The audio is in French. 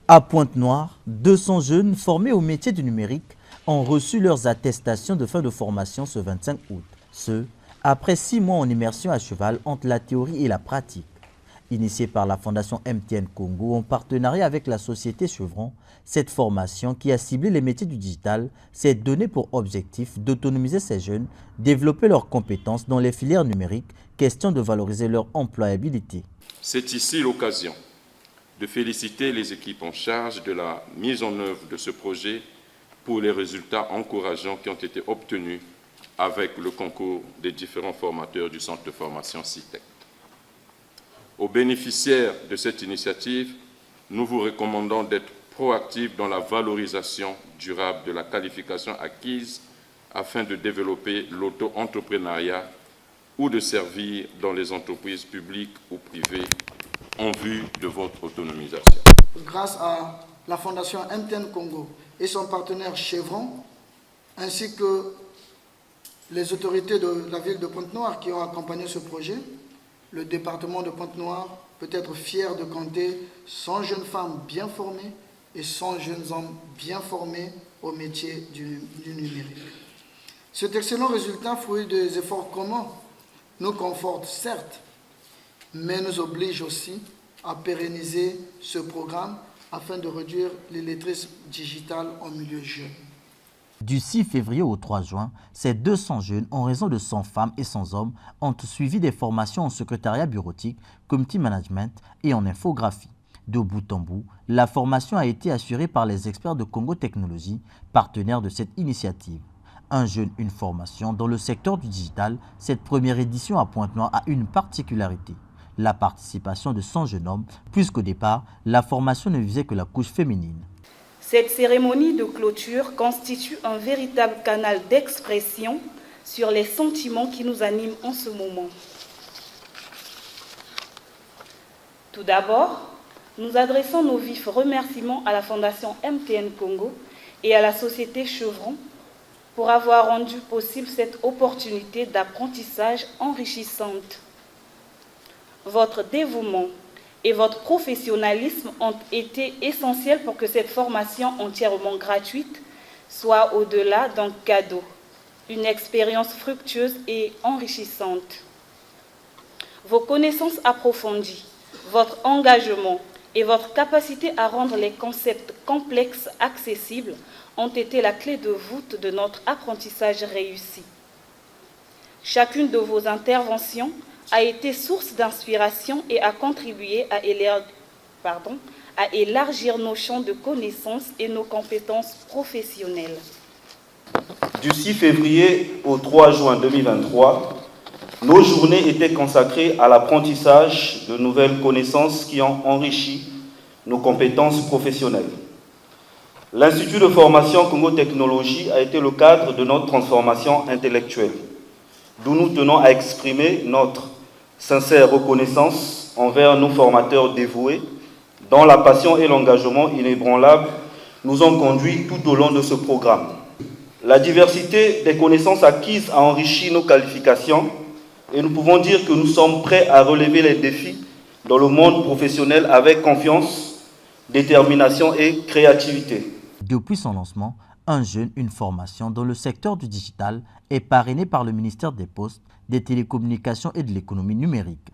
À Pointe-Noire, 200 jeunes formés au métier du numérique ont reçu leurs attestations de fin de formation ce 25 août. Ce, après 6 mois en immersion à cheval entre la théorie et la pratique. Initiée par la Fondation MTN Congo en partenariat avec la société Chevron, cette formation qui a ciblé les métiers du digital s'est donnée pour objectif d'autonomiser ces jeunes, développer leurs compétences dans les filières numériques, question de valoriser leur employabilité. C'est ici l'occasion de féliciter les équipes en charge de la mise en œuvre de ce projet pour les résultats encourageants qui ont été obtenus avec le concours des différents formateurs du centre de formation CITEC. Aux bénéficiaires de cette initiative, nous vous recommandons d'être proactifs dans la valorisation durable de la qualification acquise afin de développer l'auto-entrepreneuriat ou de servir dans les entreprises publiques ou privées en vue de votre autonomisation. Grâce à la Fondation MTN Congo et son partenaire Chevron, ainsi que les autorités de la ville de Pointe-Noire qui ont accompagné ce projet, le département de Pointe-Noire peut être fier de compter 100 jeunes femmes bien formées et 100 jeunes hommes bien formés au métier du numérique. Cet excellent résultat, fruit des efforts communs, nous conforte certes, mais nous oblige aussi à pérenniser ce programme afin de réduire l'illettrisme digital en milieu jeune. Du 6 février au 3 juin, ces 200 jeunes, en raison de 100 femmes et 100 hommes, ont suivi des formations en secrétariat bureautique, community management et en infographie. De bout en bout, la formation a été assurée par les experts de Congo Technologies, partenaires de cette initiative. Un jeune, une formation. Dans le secteur du digital, cette première édition à Pointe-Noire a une particularité. La participation de 100 jeunes hommes, puisqu'au départ, la formation ne visait que la couche féminine. Cette cérémonie de clôture constitue un véritable canal d'expression sur les sentiments qui nous animent en ce moment. Tout d'abord, nous adressons nos vifs remerciements à la Fondation MTN Congo et à la société Chevron pour avoir rendu possible cette opportunité d'apprentissage enrichissante. Votre dévouement et votre professionnalisme ont été essentiels pour que cette formation entièrement gratuite soit au-delà d'un cadeau, une expérience fructueuse et enrichissante. Vos connaissances approfondies, votre engagement et votre capacité à rendre les concepts complexes accessibles ont été la clé de voûte de notre apprentissage réussi. Chacune de vos interventions a été source d'inspiration et a contribué à élargir nos champs de connaissances et nos compétences professionnelles. Du 6 février au 3 juin 2023, nos journées étaient consacrées à l'apprentissage de nouvelles connaissances qui ont enrichi nos compétences professionnelles. L'Institut de formation Congo Technologies a été le cadre de notre transformation intellectuelle, d'où nous tenons à exprimer notre sincère reconnaissance envers nos formateurs dévoués, dont la passion et l'engagement inébranlable nous ont conduits tout au long de ce programme. La diversité des connaissances acquises a enrichi nos qualifications et nous pouvons dire que nous sommes prêts à relever les défis dans le monde professionnel avec confiance, détermination et créativité. Depuis son lancement, Un jeune, une formation dans le secteur du digital est parrainé par le ministère des Postes, des Télécommunications et de l'économie numérique.